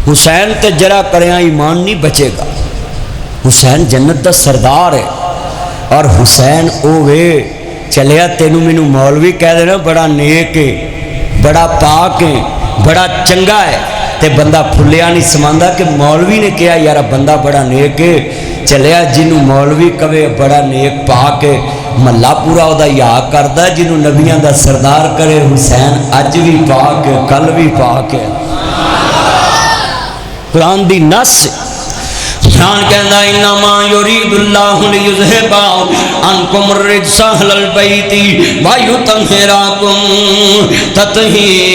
حسین تے جرا کریا ایمان نہیں بچے گا. حسین جنت دا سردار ہے. اور حسین اوے چلیا تینوں مینوں مولوی کہہ دینا بڑا نیک ہے, بڑا پاک ہے, بڑا چنگا ہے, تے بندہ پھلیا نہیں سماندا کہ مولوی نے کہا یار بندہ بڑا نیک ہے. چلیا جنوں مولوی کہے بڑا نیک پاک ہے, محلہ پورا وہ یاد کرتا ہے. جنوں نبیاں دا سردار کرے حسین اج بھی پاک ہے, کل بھی پاک ہے. قرآن دی نص قرآن کہندا انما یرید اللہ لیذھب عنکم الرجس اہل البیت ویطہرکم تطہیرا.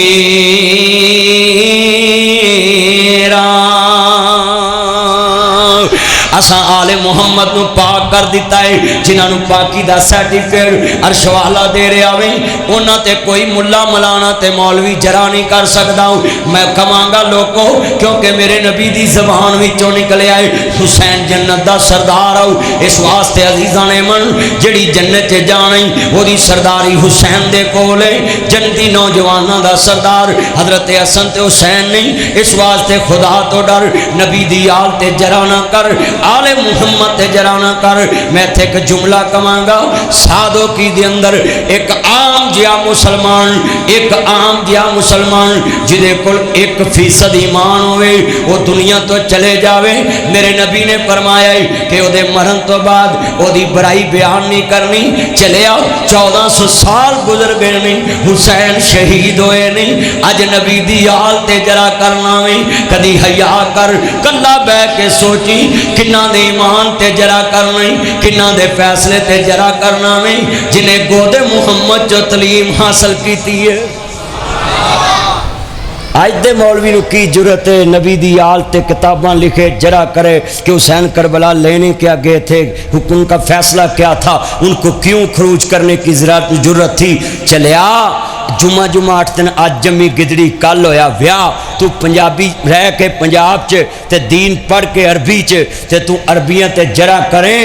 اساں آل محمد نو پاک کر دیتا ہے. جنہاں نو پاکی دا سرٹیفکیٹ عرش والا دے رہا وے انہاں تے کوئی ملا ملانا تے مولوی جرا نہیں کر سکدا. میں کہاں گا لوگو کیونکہ میرے نبی دی زبان وچوں نکلے آئے حسین جنت دا سردار آؤ. اس واسطے عزیزاں نے من جڑی جنت تے جانی وہ دی سرداری حسین دے کولے. جنتی نوجواناں دا سردار حضرت حسن تے حسین نہیں. اس واسطے خدا تو ڈر, نبی دی آل تے جرا نہ کر, آل محمد تے جرا نہ کر. میں تھے ایک جملہ کہاں گا سادو کی دے اندر ایک عام جیا مسلمان, ایک عام جیا مسلمان جدے کل 1% ایمان ہوئے وہ دنیا تو چلے جاوے. میرے نبی نے فرمایا کہ وہ دے مرن تو بعد وہ دی برائی بیان نہیں کرنی. چلے آؤ 1400 سال گزر گئے نہیں, حسین شہید ہوئے نہیں. اج نبی دی آل تے جرا کرنا میں کدی حیا کر کلا بہ کے سوچی کنہ دے ایمان تے جرا کرنا, کنہ دے فیصلے تے جرا کرنا میں جنہیں گود محمد جو تعلیم حاصل کیتی ہے. آج دے مولوی نو کی جرت ہے نبی دی آل تے کتاباں لکھے جرا کرے کہ حسین کربلا لینے کیا گئے تھے, حکم کا فیصلہ کیا تھا, ان کو کیوں خروج کرنے کی ضرورت تھی. چلیا جمعہ 8 دن آج جمی گدڑی کل ہویا ویاہ. تو پنجابی رہ کے پنجاب چ تے دین پڑھ کے عربی چ تے تو عربیاں تے جرا کریں.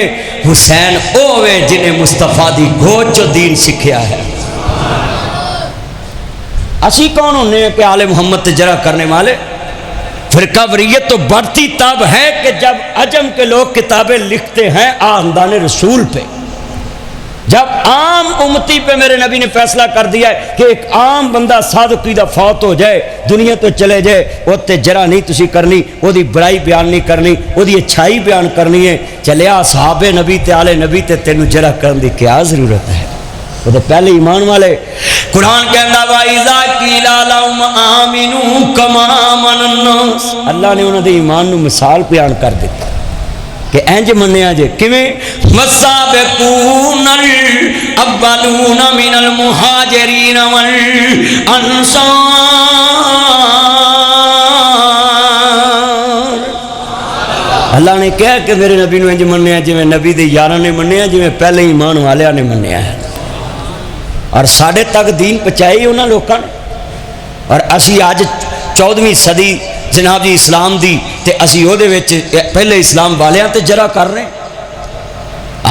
حسین اوے جنہیں مصطفیٰ دی گود چو دین سکھیا ہے. اسی کون ہونے ہیں کہ آل محمد تے جرا کرنے والے. فرقہ وریت تو بڑھتی تب ہے کہ جب عجم کے لوگ کتابیں لکھتے ہیں آمدان رسول پہ. جب عام امتی پہ میرے نبی نے فیصلہ کر دیا ہے کہ ایک عام بندہ صادقیدہ فوت ہو جائے دنیا تو چلے جائے, وہ تے جرا نہیں تسی کرنی, وہ دی برائی بیان نہیں کرنی, وہ دی اچھائی بیان کرنی ہے. چلیا صحاب نبی تے آل نبی تے تینوں جرا کرن دی کیا ضرورت ہے, وہ تو پہلے ایمان والے. قرآن کہندا وَإِذَا قِيلَ لَهُمْ آمِنُوا كَمَا آمَنَ النَّاسُ. اللہ نے انہوں دے ایمان نو مثال بیان کر دیتا کہ اینج منیا جے کیویں وَالسَّابِقُونَ الْأَوَّلُونَ مِنَ الْمُهَاجِرِينَ وَالْأَنصَارِ. اللہ نے کہا کہ میرے نبی نو انج منیا جویں نبی دے یاراں نے منیا, جویں پہلے ایمان والیاں نے منیا ہے. اور ساڑھے تک دین پہنچائی انہاں لوکاں نے. اور اسی آج 14ویں صدی جناب جی اسلام دی تے اسی او دے وچ پہلے اسلام والیاں تے جرا کر رہے ہیں.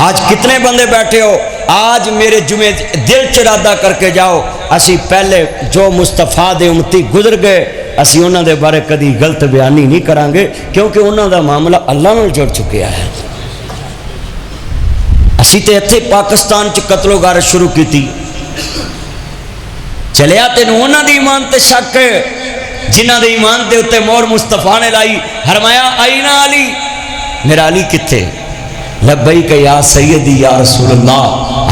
آج کتنے بندے بیٹھے ہو, آج میرے جمعے دل چرادہ کر کے جاؤ اسی پہلے جو مصطفیٰ دے امتی گزر گئے اسی انہاں دے بارے کدی غلط بیانی نہیں کران گے, کیونکہ انہاں دا معاملہ اللہ نال جڑ چکیا ہے. اسی تے اتھے پاکستان چ قتل و غارت شروع کیتی. چلیا تینوں انہاں دی ایمان تے شک ہے جنہ دے ایمان دے اتے مور مصطفیٰ نے لائی. فرمایا آئینہ علی, میرا علی کتھے؟ لبیک یا سیدی یا رسول اللہ,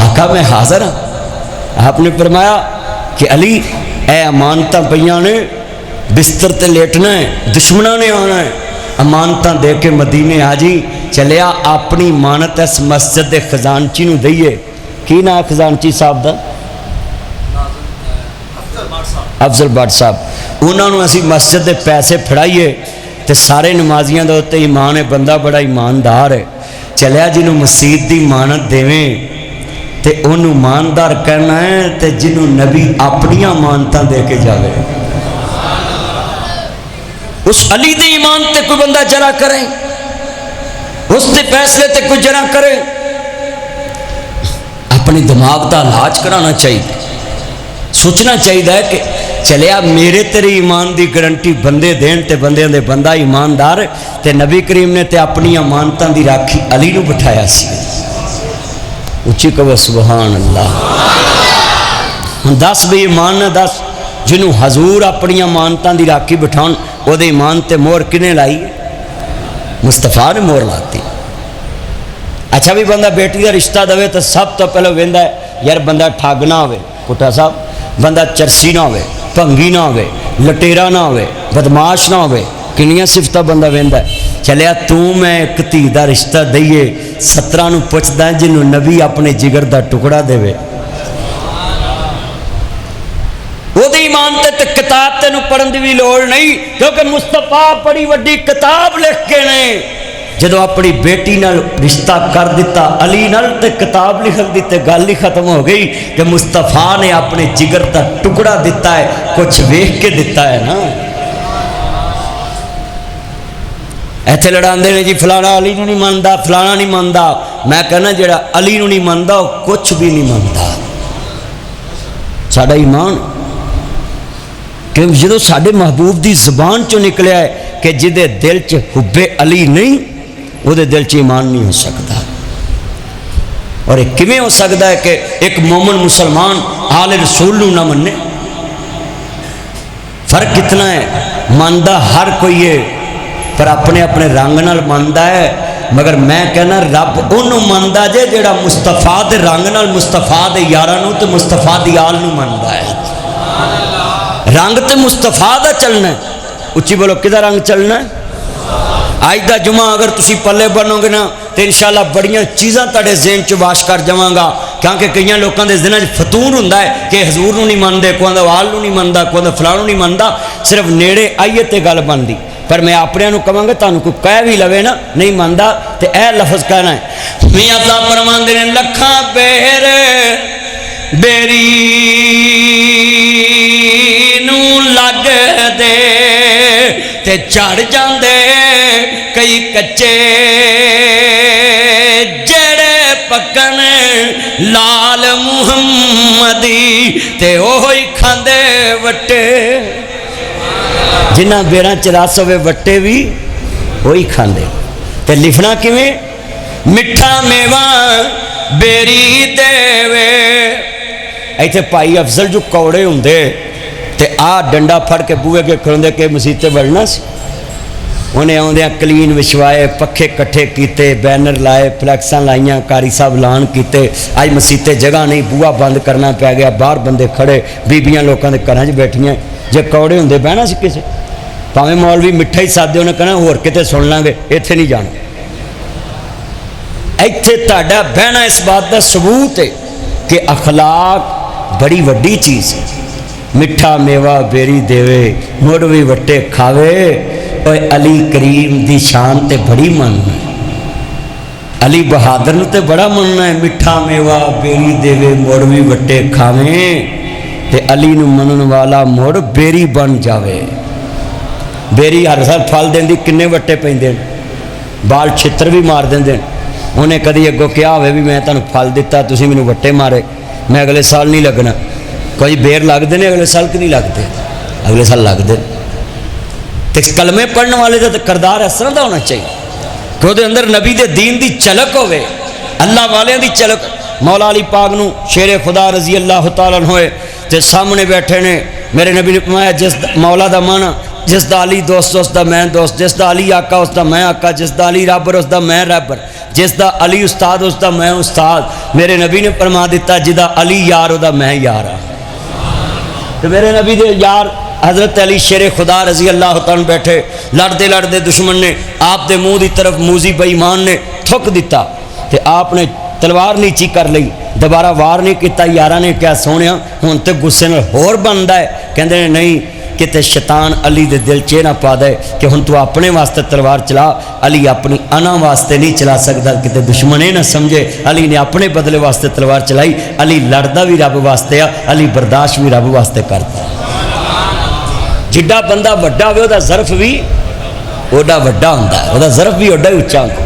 آقا میں حاضر ہوں. آپ نے فرمایا کہ علی اے امانتاں پیاں نے, بستر تے لیٹنا ہے, دشمناں نے آنا ہے, امانتاں دے کے مدینے آ جی. چلیا اپنی امانت اس مسجد دے خزانچی نو دئیے. کی نا خزانچی صاحب دا؟ افضل بٹ صاحب. انہوں نے اسی مسجد دے پیسے پھڑائیے تے سارے نمازیاں دے ہوتے ایمان ہے, بندہ بڑا ایماندار ہے. چلیا جنہوں مسجد دی امانت دیویں تے انہوں ایماندار کہنا ہے تے جنہوں نبی اپنی امانتاں دے کے جاوے. اس علی دے ایمان تے کوئی بندہ جرا کریں, اس دے فیصلے تے کوئی جرا کرے. اپنی دماغ دا علاج کرانا چاہیے, سوچنا چاہیے کہ چلیا میرے تیرے ایمان دی گارنٹی بندے دین تے بندے دے بندہ ایماندار تے نبی کریم نے تے اپنی امانتاں دی راکھی علی نو بٹھایا سی اچھی کہو سبحان اللہ دس بھی ایمان نہ دس جنہوں حضور اپنی امانتاں دی راکھی بٹھاؤن او دے ایمان تے مور کنے لائی مصطفیٰ نے مور لاتی اچھا بھی بندہ بیٹی کا رشتہ دے تو سب تو پہلے ویندا ہے یار بندہ ٹھگ نہ ہوئے پٹھا صاحب بندہ چرسی نہ ہوئے بھنگی نہ ہوئے لٹیرا نہ ہوئے بدماش نہ ہوئے کنیاں صفتہ بندہ ویندا ہے چلیا تو میں ایک دھی دا رشتہ دئیے 17 نو پوچھدا جنوں نبی اپنے جگر دا ٹکڑا دے وہ دی ایمان تے کتاب تینوں پڑھن دی بھی لوڑ نہیں کیونکہ مصطفیٰ بڑی وڈی کتاب لکھ کے نے جدو اپنی بیٹی نال رشتہ کر دیتا علی نال تے کتاب لکھ دیتے گل ہی ختم ہو گئی کہ مصطفیٰ نے اپنے جگر دا ٹکڑا دیتا ہے کچھ ویکھ کے دیتا ہے نا ایتھے لڑاندے نے جی فلانا علی نو نہیں ماندا فلانا نہیں ماندا میں کہنا جڑا علی نو نہیں ماندا وہ کچھ بھی نہیں ماندا ساڈا ایمان کہ جدو ساڈے محبوب دی زبان چوں نکلیا ہے کہ جدے دل چ حب علی نہیں وہ دے دل چ ایمان نہیں ہو سکتا اور ایک کیویں ہو سکتا ہے کہ ایک مومن مسلمان آل رسول نہ مننے فرق کتنا ہے ماندا ہر کوئی ہے پر اپنے اپنے رنگ نال ماندا ہے مگر میں کہنا رب انہوں ماندا جے جڑا مصطفیٰ دے رنگ نال مصطفیٰ دے یاراں نو تے مصطفیٰ دی آل نو ماندا ہے رنگ تے مصطفیٰ دا چلنا ہے اچھی بولو کدھا رنگ چلنا ہے آج دا جمعہ اگر تسی پلے بنو گے نا تو انشاءاللہ بڑیاں چیزاں تاڑے ذہن چ واش کر جاواں گا کیونکہ کئیاں لوکاں دے ذہن وچ فتور ہوندا ہے کہ حضور نو نہیں مانتے کوئی دا وال نو نہیں مانتا کوئی دا فلاں نو نہیں مانتا صرف نیڑے آئیے تے گل بندی پر میں اپنے نو کہاں گا تانوں کوئی کہہ بھی لوے نا نہیں مانتا تے اے لفظ کہنا ہے میاں اللہ فرماندے نے لکھاں پیر بیری نو لگ دے تے چڑھ جاندے کئی کچے جڑے پکن لال محمدی تے اوہی کھاندے وٹے جنہ بیڑاں چراس ہوئے وٹے بھی وہی کھاندے تے لکھنا کیویں مٹھا میواں بیری دے وے ایتھے پائی افضل جو کوڑے ہوندے تے آ ڈنڈا پھڑ کے بوئے کے کھڑوندے کہ مسیتے بڑھنا سی انہیں آندیاں کلین وشوائے پکھے کٹھے کیتے بینر لائے فلیکساں لائیاں کاری صاحب لان کیتے آج مسیتے جگہ نہیں بوہ بند کرنا پہ گیا باہر بندے کھڑے بیبیاں لوکاں دے گھراں وچ بیٹھیاں جے کوڑے ہوندے بہنا سی کسے پاویں مولوی مٹھا ہی سادے انہیں کہنا ہور کتے سن لیں گے ایتھے نہیں جانا ایتھے تہاڈا بہنا اس بات دا ثبوت ہے کہ اخلاق بڑی وڈی چیز ہے مٹھا میوہ بیری دیوے مڑ بھی وٹے کھاوے اوے علی کریم دی شان تے بڑی مننا ہے علی بہادر نو تے بڑا مننا ہے مٹھا میوہ بیری دیوے مڑ بھی وٹے کھاویں تے علی نو منن والا مڑ بیری بن جاوے بیری ہر سال پھل دین دی کنے وٹے پیندے بال چھتر بھی مار دین دین انہیں کدی اگوں کیا ہوئے بھی میں تانوں پھل دیتا تسی مینوں وٹے مارے میں اگلے سال نہیں لگنا کوئی بیر لگ دے اگلے سال کی نہیں لگتے اگلے سال لگ دے تے کلمے پڑھنے والے دا کردار اس طرح دا ہونا چاہیے کہ وہ اندر نبی دے دین دی چلک ہوئے اللہ والے دی چلک مولا علی پاک نو شیر خدا رضی اللہ تعالیٰ ہوئے تے سامنے بیٹھے نے میرے نبی نے فرمایا جس مولا دا مانا جس دا علی دوست اس دا میں دوست جس دا علی آقا اس دا میں آقا جس دا علی رابر اس دا میں رابر جس دا علی استاد اس دا میں استاد میرے نبی نے فرما دیتا جدا علی یار او دا میں یار ہاں تو میرے نبی دے یار حضرت علی شیر خدا رضی اللہ تعالیٰ بیٹھے لڑتے دشمن نے آپ دے منہ دی طرف موزی بے ایمان نے تھک دیتا تے آپ نے تلوار نیچی کر لئی دوبارہ وار نہیں کیتا یارہ نے کیا سونیا ہون تے غصے نال ہور بندا ہے کہندے نے نہیں کہ تے شیطان علی دے دل چ نہ پا دے کہ ہن تو اپنے واسطے تلوار چلا علی اپنی انا واسطے نہیں چلا سکدا کہ تے دشمن نہ سمجھے علی نے اپنے بدلے واسطے تلوار چلائی علی لڑدا بھی رب واسطے آ علی برداشت بھی رب واسطے کرتا جڈا بندہ وڈا ہوئے دا ظرف بھی اوڈا وڈا ہوندا ہے اودا ظرف بھی اوڈا ہی اونچا ہوندا